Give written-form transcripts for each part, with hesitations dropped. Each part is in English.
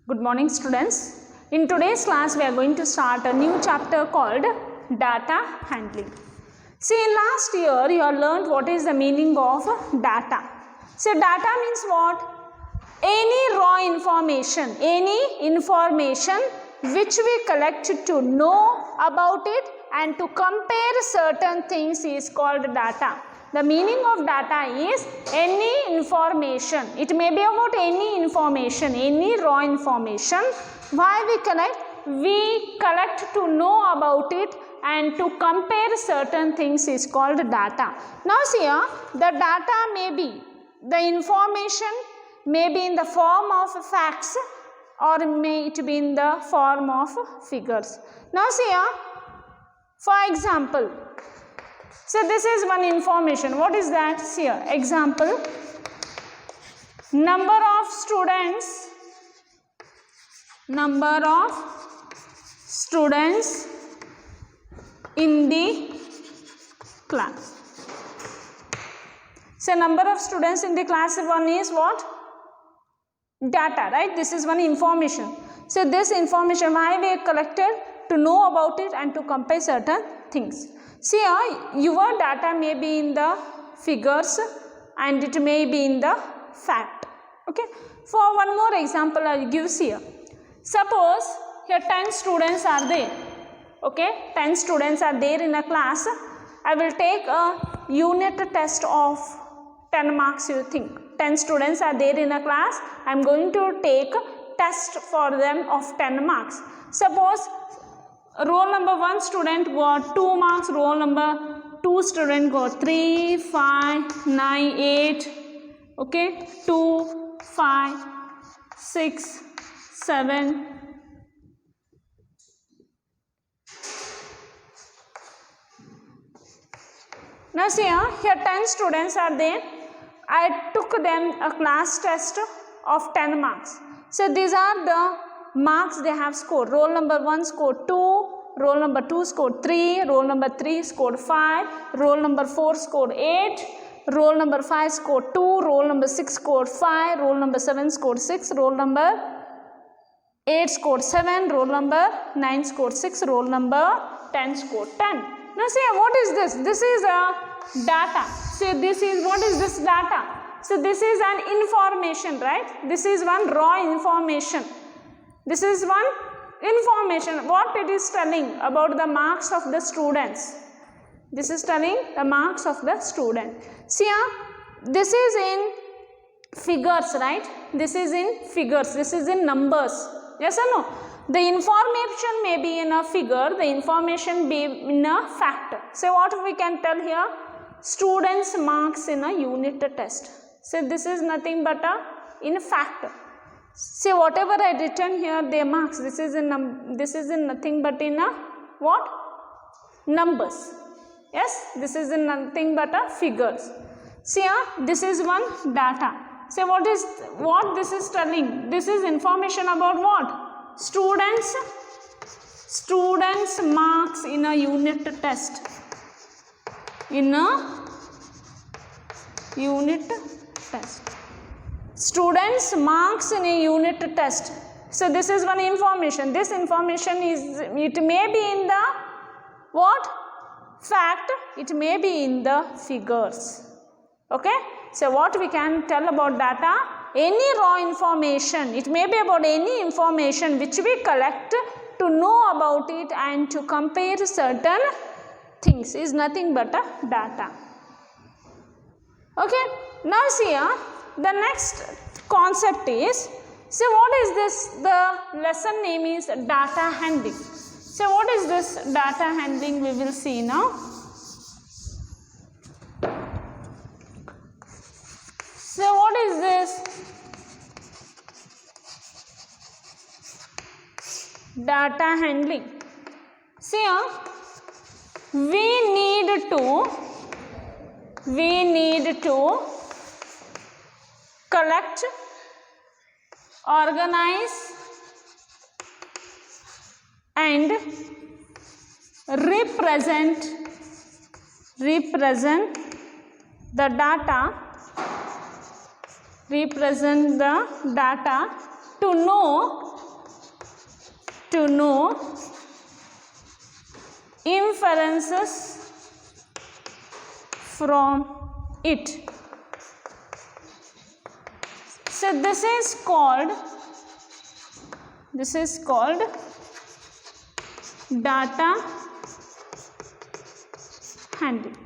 Good morning students. In today's class we are going to start a new chapter called data handling. See, in last year you have learned what is the meaning of data. So data means what? Any raw information, which we collect to know about it and to compare certain things is called data. The meaning of data is any information. It may be about any information, any raw information. Why we collect? We collect to know about it and to compare certain things is called data. Now see here, the data may be, the information may be in the form of facts or may it be in the form of figures. Now see here, for example, so this is one information. What is that? See here, example, number of students in the class. So number of students in the class, one is what? Data, right? This is one information. So this information why we collected to know about it and to compare certain things. See here, your data may be in the figures and it may be in the fact. Okay. For one more example I will give here. Suppose here 10 students are there. Okay, 10 students are there in a class. I will take a unit test of 10 marks. You think 10 students are there in a class. I am going to take test for them of 10 marks. Suppose roll number 1 student got 2 marks, roll number 2 student got 3, 5, 9, 8, okay, 2, 5, 6, 7. Now see here 10 students are there. I took them a class test of 10 marks. So these are the marks they have scored. Roll number 1 scored 2, roll number 2 scored 3, roll number 3 scored 5, roll number 4 scored 8, roll number 5 scored 2, roll number 6 scored 5, roll number 7 scored 6, roll number 8 scored 7, roll number 9 scored 6, roll number 10 scored 10. Now see what is this? This is a data. So this is, what is this data? So this is an information, right? This is one raw information. This is one information. What it is telling about the marks of the students. This is telling the marks of the student. See here, this is in figures, right? This is in figures. This is in numbers. Yes or no? The information may be in a figure. The information be in a fact. So what we can tell here? Students' marks in a unit test. So this is nothing but a in fact. See whatever I written here, their marks. This is in nothing but in a what? Numbers. Yes, this is in nothing but a figures. See here, this is one data. See what this is telling? This is information about what? Students marks in a unit test. In a unit test. Students marks in a unit test. So this is one information. This information is, it may be in the what? Fact. It may be in the figures. Okay. So what we can tell about data? Any raw information. It may be about any information which we collect to know about it and to compare certain things is nothing but a data. Okay. Now see here, the next concept is, so what is this? The lesson name is data handling. So what is this data handling? We will see now. So what is this? Data handling. See here, we need to collect, organize and represent the data to know to know inferences from it. So this is called data handling.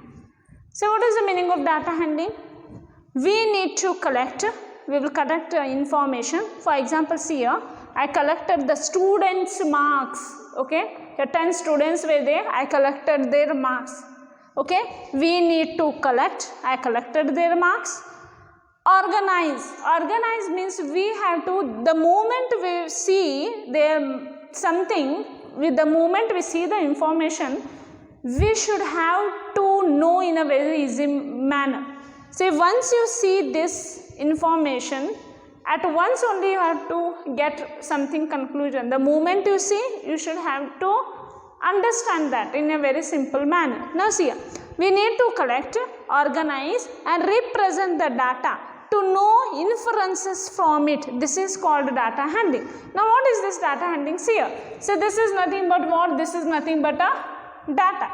So what is the meaning of data handling? We need to collect, we will collect information. For example, see here, I collected the students' marks, okay. Here 10 students were there, I collected their marks, okay. We need to collect, I collected their marks. Organize means we have to, the moment we see there something, with the moment we see the information, we should have to know in a very easy manner. See, once you see this information, at once only you have to get something conclusion. The moment you see, you should have to understand that in a very simple manner. Now see here, we need to collect, organize and represent the data to know inferences from it. This is called data handling. Now what is this data handling? See here, so this is nothing but what? This is nothing but a data,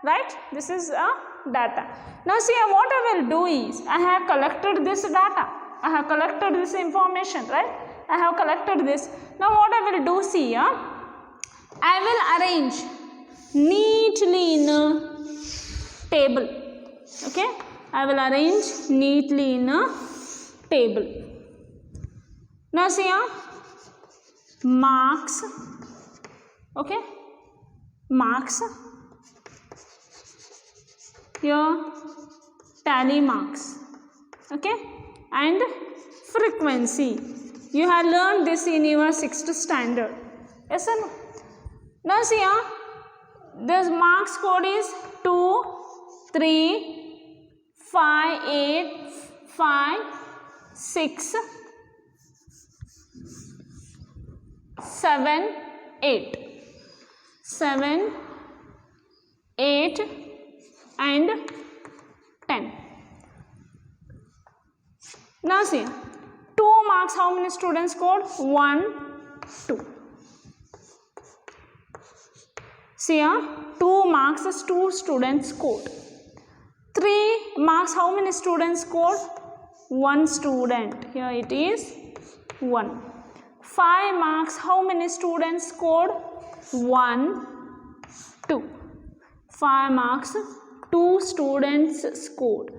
right? This is a data. Now see here, what I will do is, I have collected this data, I have collected this information, right? I have collected this. Now what I will do, see here, I will arrange neatly in a table, okay? I will arrange neatly in a table. Now see here, marks, okay? Marks, here tally marks, okay, and frequency. You have learned this in your 6th standard, yes or no? Now see here, this marks code is 2, 3, 5, 8, 5, 6, 7, 8, 7, 8 and 10. Now see, 2 marks, how many students scored? 1, 2. See here, 2 marks is 2 students scored. 3 marks, how many students scored? 1 student. Here it is 1. 5 marks, how many students scored? 1, 2. 5 marks, 2 students scored.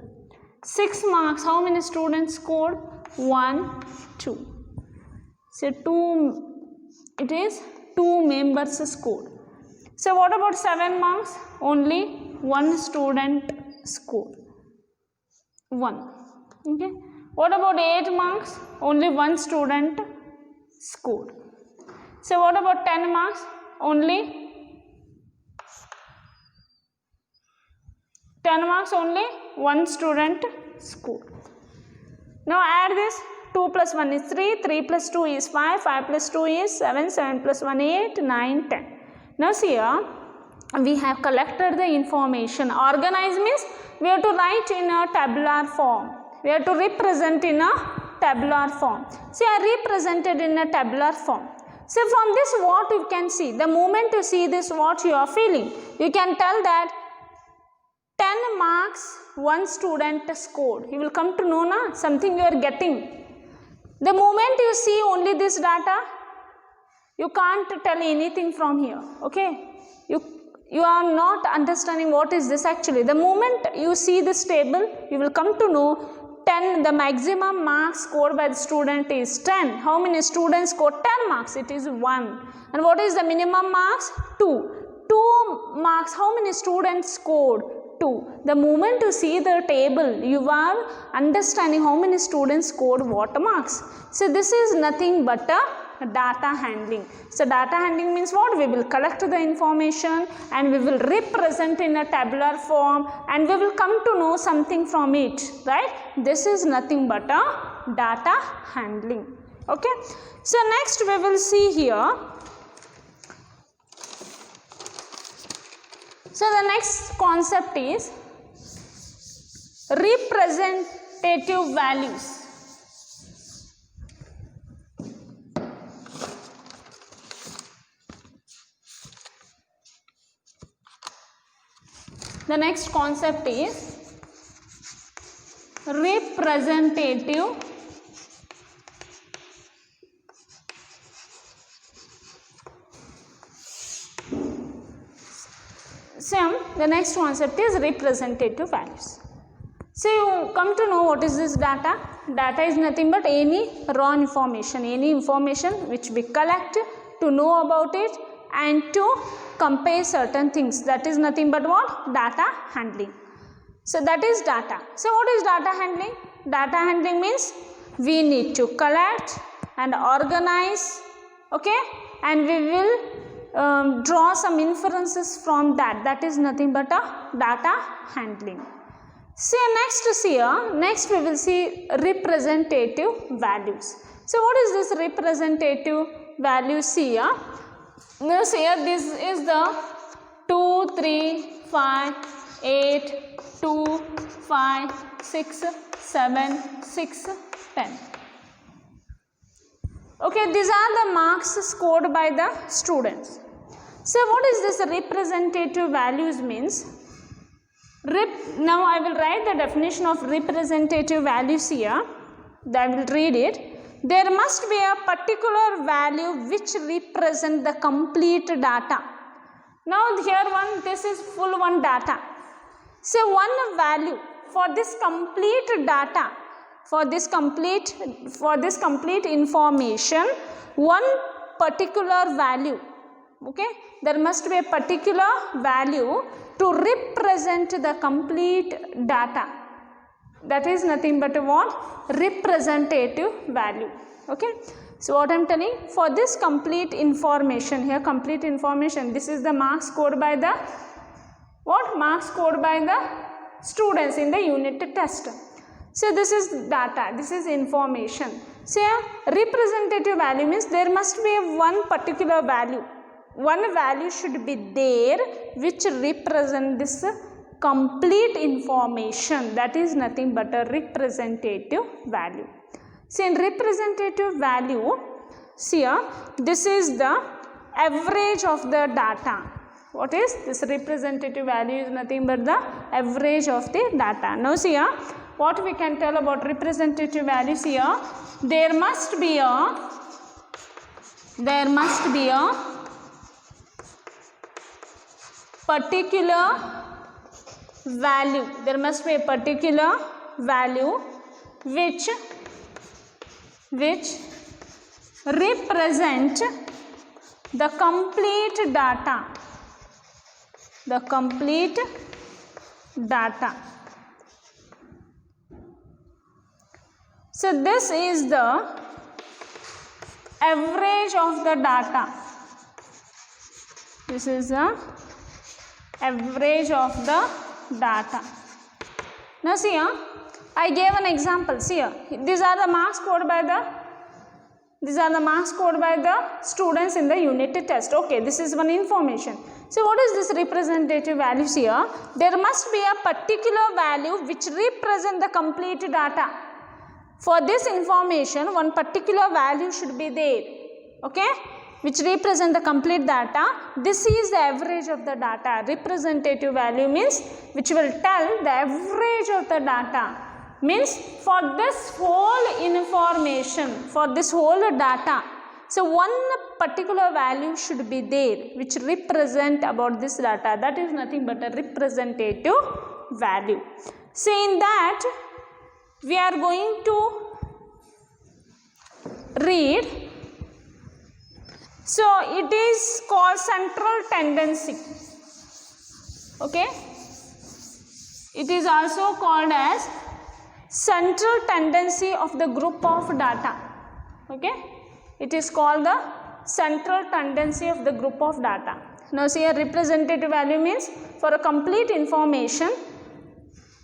6 marks, how many students scored? 1, 2. So it is 2 members scored. So what about 7 marks? Only 1 student scored. 1. Okay. What about 8 marks? Only 1 student scored. So what about 10 marks? Only 10 marks, only 1 student scored. Now add this. 2 plus 1 is 3, 3 plus 2 is 5, 5 plus 2 is 7, 7 plus 1 8, 9, 10. Now see here, we have collected the information. Organize means we have to write in a tabular form. We have to represent in a tabular form. See, I represented in a tabular form. So from this what you can see, the moment you see this, what you are feeling, you can tell that 10 marks 1 student scored. You will come to know na, something you are getting. The moment you see only this data, you can't tell anything from here, okay? You are not understanding what is this actually. The moment you see this table, you will come to know 10, the maximum marks scored by the student is 10. How many students scored 10 marks? It is 1. And what is the minimum marks? 2. 2 marks, how many students scored? 2. The moment you see the table, you are understanding how many students scored what marks. So this is nothing but a data handling. So data handling means what? We will collect the information and we will represent in a tabular form and we will come to know something from it, right? This is nothing but a data handling. Okay. So next we will see here. So the next concept is representative values. The next concept is representative the next concept is representative values. So you come to know what is this data. Data is nothing but any raw information, any information which we collect to know about it and to compare certain things. That is nothing but what? Data handling. So that is data. So what is data handling? Data handling means we need to collect and organize, okay, and we will draw some inferences from that. That is nothing but a data handling. So next we will see representative values. So what is this representative values here? Now here this is the 2, 3, 5, 8, 2, 5, 6, 7, 6, 10. Okay, these are the marks scored by the students. So what is this representative values means? Now I will write the definition of representative values here. I will read it. There must be a particular value which represent the complete data. Now here this is full one data. So one value for this complete data, for this complete information, one particular value, okay, there must be a particular value to represent the complete data. That is nothing but what? Representative value. Okay. So what I am telling, for this complete information here, complete information, this is the marks scored by the what? Marks scored by the students in the unit test. So this is data, this is information. So representative value means there must be one particular value. One value should be there which represent this complete information. That is nothing but a representative value. So in representative value, see here, this is the average of the data. What is this representative value? Is nothing but the average of the data. Now see here, what we can tell about representative values here? There must be a particular value. There must be a particular value which represent the complete data. The complete data. So this is the average of the data. This is the average of the data. Now see here, I gave an example. See here, these are the marks scored by the students in the unit test. Okay, this is one information. So what is this representative values here? There must be a particular value which represent the complete data. For this information, one particular value should be there. Okay, which represent the complete data. This is the average of the data. Representative value means which will tell the average of the data. Means for this whole information, for this whole data, so one particular value should be there which represent about this data. That is nothing but a representative value. So in that we are going to read. So it is called central tendency. Okay, it is also called as central tendency of the group of data. Okay, it is called the central tendency of the group of data. Now see, a representative value means for a complete information,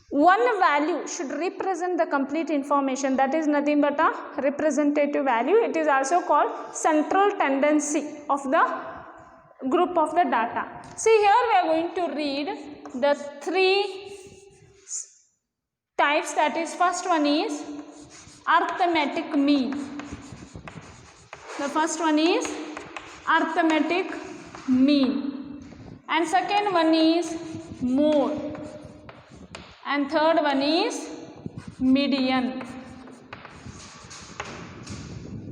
one value should represent the complete information. That is nothing but a representative value. It is also called central tendency of the group of the data. See, here we are going to read the three types. That is, first one is arithmetic mean. The first one is arithmetic mean, and second one is mode. and third one is median.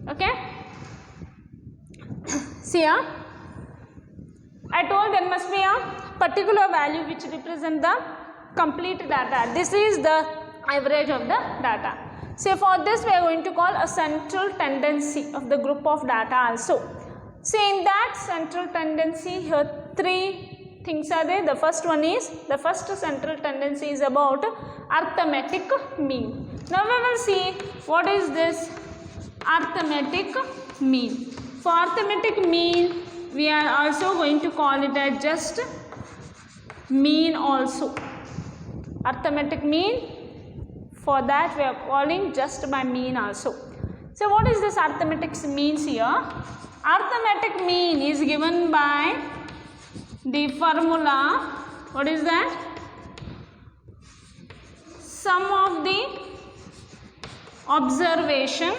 Okay, see here, I told there must be a particular value which represent the complete data. This is the average of the data. So for this we are going to call a central tendency of the group of data also. So in that central tendency, here three things are there. The first one is, the first central tendency is about arithmetic mean. Now we will see what is this arithmetic mean. For arithmetic mean, we are also going to call it as just mean also. Arithmetic mean, for that we are calling just by mean also. So what is this arithmetic means here? Arithmetic mean is given by the formula, what is that? Sum of the observation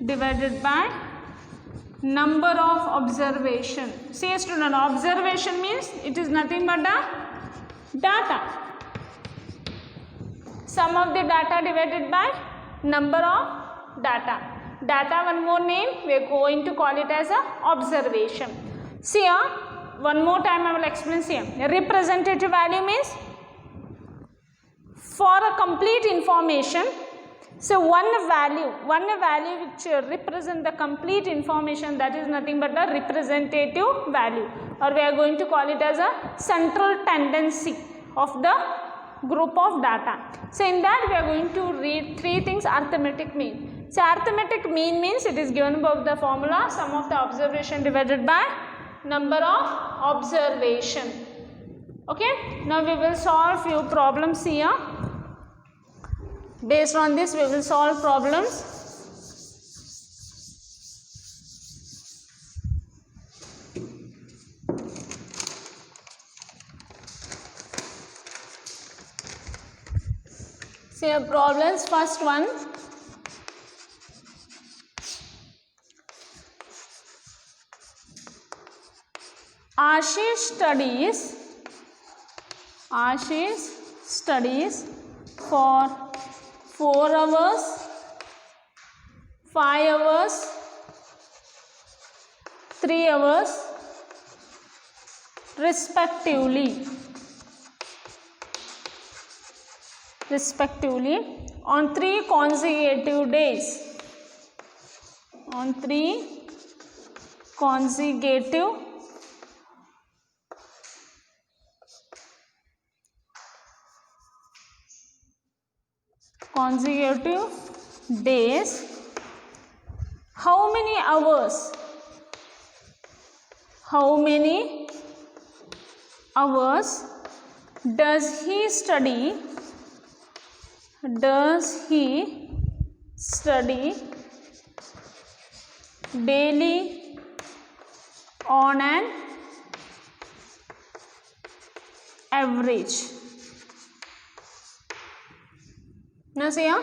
divided by number of observation. See student, observation means it is nothing but the data. Sum of the data divided by number of data. Data, one more name, we are going to call it as a observation. See here, one more time I will explain here. Representative value means for a complete information. So one value which represent the complete information, that is nothing but the representative value, or we are going to call it as a central tendency of the group of data. So in that we are going to read three things. Arithmetic mean. So arithmetic mean means it is given by the formula sum of the observation divided by number of observation. Okay, now we will solve few problems here. Based on this we will solve problems. See your problems. First one, Ashish studies for 4 hours, 5 hours, 3 hours respectively on 3 consecutive days. On 3 consecutive days. How many hours does he study daily on an average? Now see here,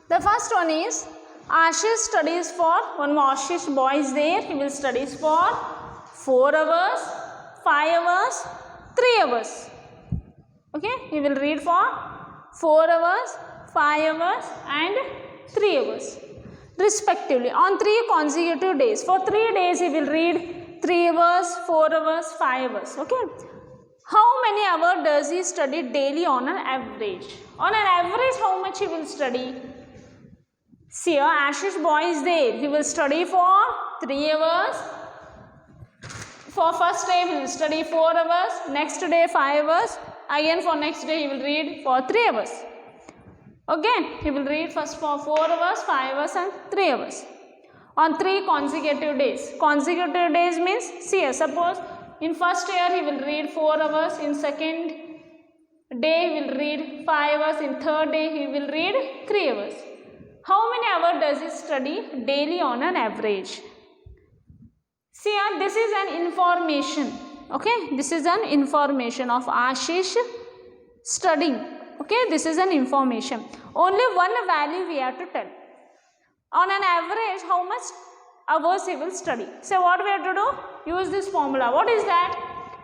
the first one is Ashish studies for, one more Ashish boy is there, he will studies for 4 hours, 5 hours, 3 hours. Okay, he will read for 4 hours, 5 hours and 3 hours respectively on 3 consecutive days. For 3 days he will read 3 hours, 4 hours, 5 hours. Okay, how many hours does he study daily on an average? On an average, how much he will study? See here, Ashish boy is there. He will study for 3 hours. For first day, he will study 4 hours. Next day, 5 hours. Again, for next day, he will read for 3 hours. Okay, he will read first for 4 hours, 5 hours and 3 hours. On 3 consecutive days. Consecutive days means, see here, suppose in first year, he will read 4 hours. In second day he will read 5 hours, in third day he will read 3 hours. How many hours does he study daily on an average? See here, this is an information. Okay, this is an information of Ashish studying. Okay, this is an information. Only one value we have to tell. On an average, how much hours he will study. So what we have to do? Use this formula. What is that?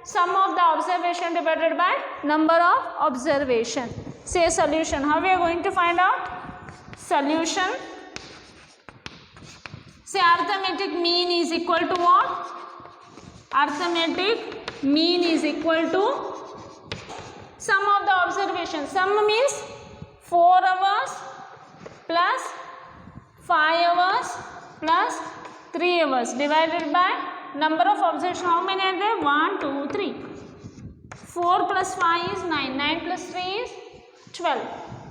Sum of the observation divided by number of observation. Say solution. How we are going to find out? Solution. Say arithmetic mean is equal to what? Arithmetic mean is equal to sum of the observation. Sum means 4 hours plus 5 hours plus 3 hours divided by number of observation. How many are there? 1, 2, 3. 4 plus 5 is 9. 9 plus 3 is 12.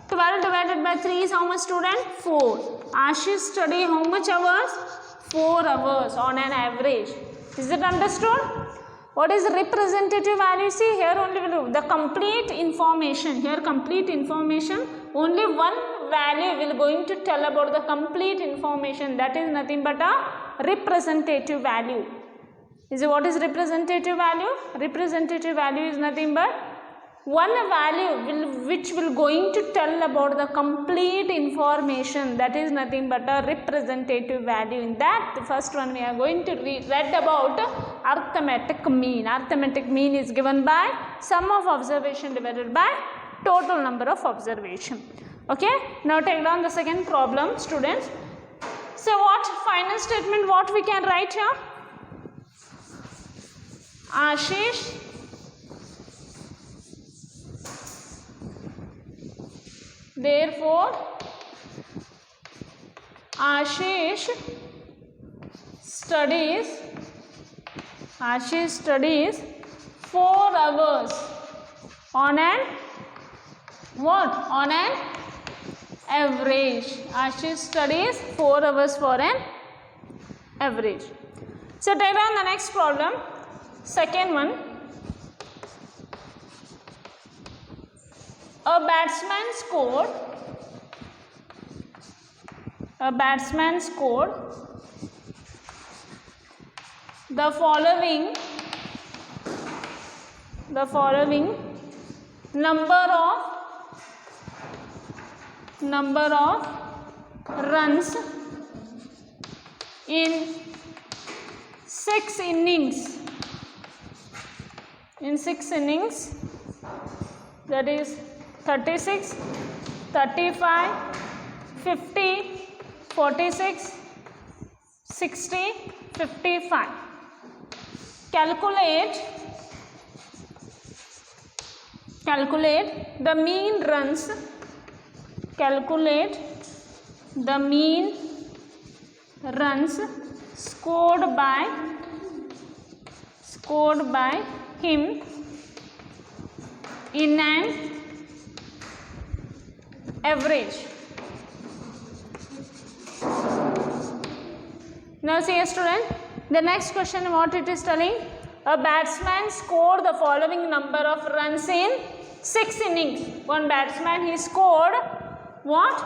12 divided by 3 is how much, student? 4. Ashish study how much hours? 4 hours on an average. Is it understood? What is representative value? See, here only will the complete information. Here complete information. Only one value will going to tell about the complete information. That is nothing but a representative value. What is representative value? Representative value is nothing but one value which will going to tell about the complete information. That is nothing but a representative value. In that, the first one we are going to read about arithmetic mean. Arithmetic mean is given by sum of observation divided by total number of observation. Okay. Now take down the second problem, students. So what final statement? What we can write here? Ashish therefore Ashish studies 4 hours on an what? On an average. Ashish studies 4 hours for an average. So take down the next problem. Second one. A batsman scored the following number of runs in 6 innings. In 6 innings, that is 36, 35, 50, 46, 60, 55. Calculate the mean runs. Calculate the mean runs scored by him in an average. Now see, student, the next question what it is telling? A batsman scored the following number of runs in 6 innings. One batsman, he scored what?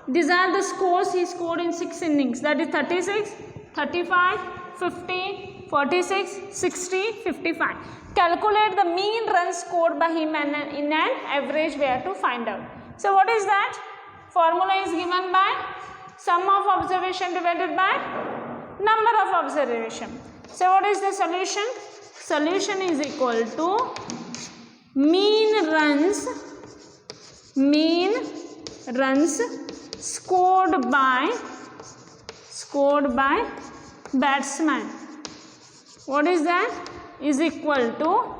These are the scores he scored in 6 innings. That is 36, 35, 50, 46, 60, 55. Calculate the mean runs scored by him and in an average we have to find out. So what is that? Formula is given by sum of observation divided by number of observation. So what is the solution? Solution is equal to mean runs scored by batsman. What is that? Is equal to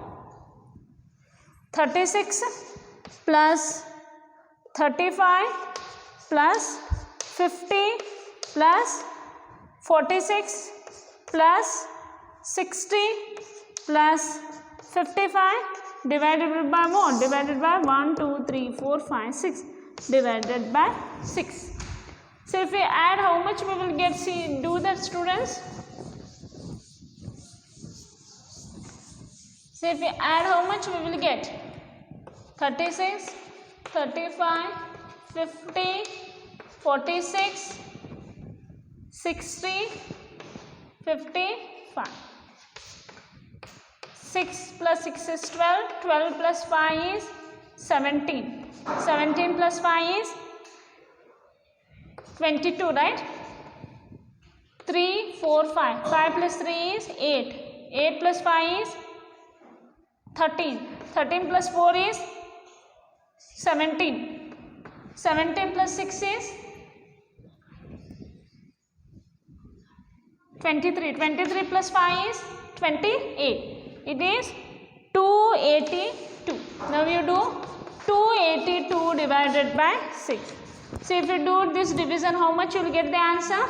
36 plus 35 plus 50 plus 46 plus 60 plus 55 divided by what? Divided by 1, 2, 3, 4, 5, 6 divided by 6. So if we add, how much we will get? See, do that, students. So if we add, how much we will get? 36, 35, 50, 46, 60, 55. 6 plus 6 is 12, 12 plus 5 is 17, 17 plus 5 is 22, right? 3, 4, 5. 5 plus 3 is 8. 8 plus 5 is 13. 13 plus 4 is 17. 17 plus 6 is 23. 23 plus 5 is 28. It is 282. Now you do 282 divided by 6. So if you do this division, how much you will get the answer?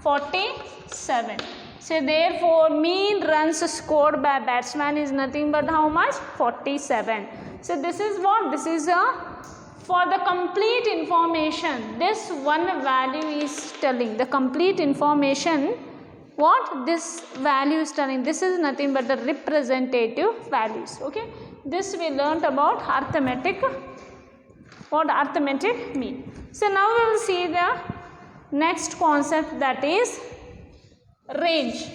47. So therefore mean runs scored by batsman is nothing but how much? 47. So this is what? This is for the complete information. This one value is telling the complete information. What this value is telling? This is nothing but the representative values. Okay. This we learnt about arithmetic. What arithmetic mean? So now we will see the next concept, that is range.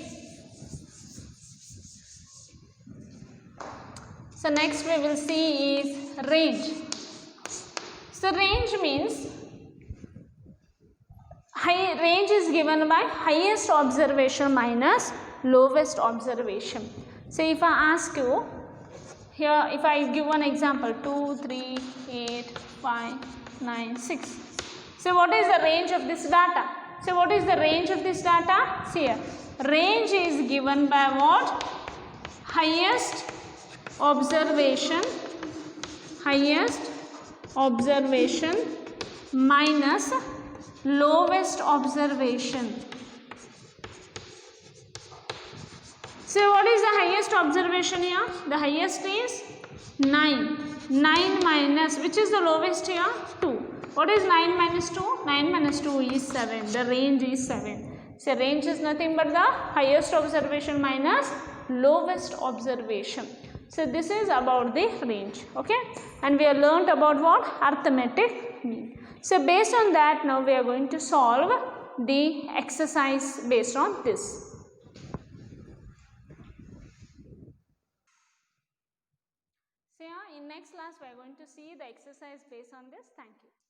So next we will see is range. So range means range is given by highest observation minus lowest observation. So if I ask you here, if I give one example, 2, 3, 8, 5, 9, 6. So what is the range of this data? So what is the range of this data? See here, range is given by what? Highest observation minus lowest observation. So what is the highest observation here? The highest is 9. 9 minus, which is the lowest here? 2. What is 9 minus 2? 9 minus 2 is 7. The range is 7. So range is nothing but the highest observation minus lowest observation. So this is about the range. Okay. And we have learnt about what? Arithmetic mean. So based on that, now we are going to solve the exercise based on this. So in next class we are going to see the exercise based on this. Thank you.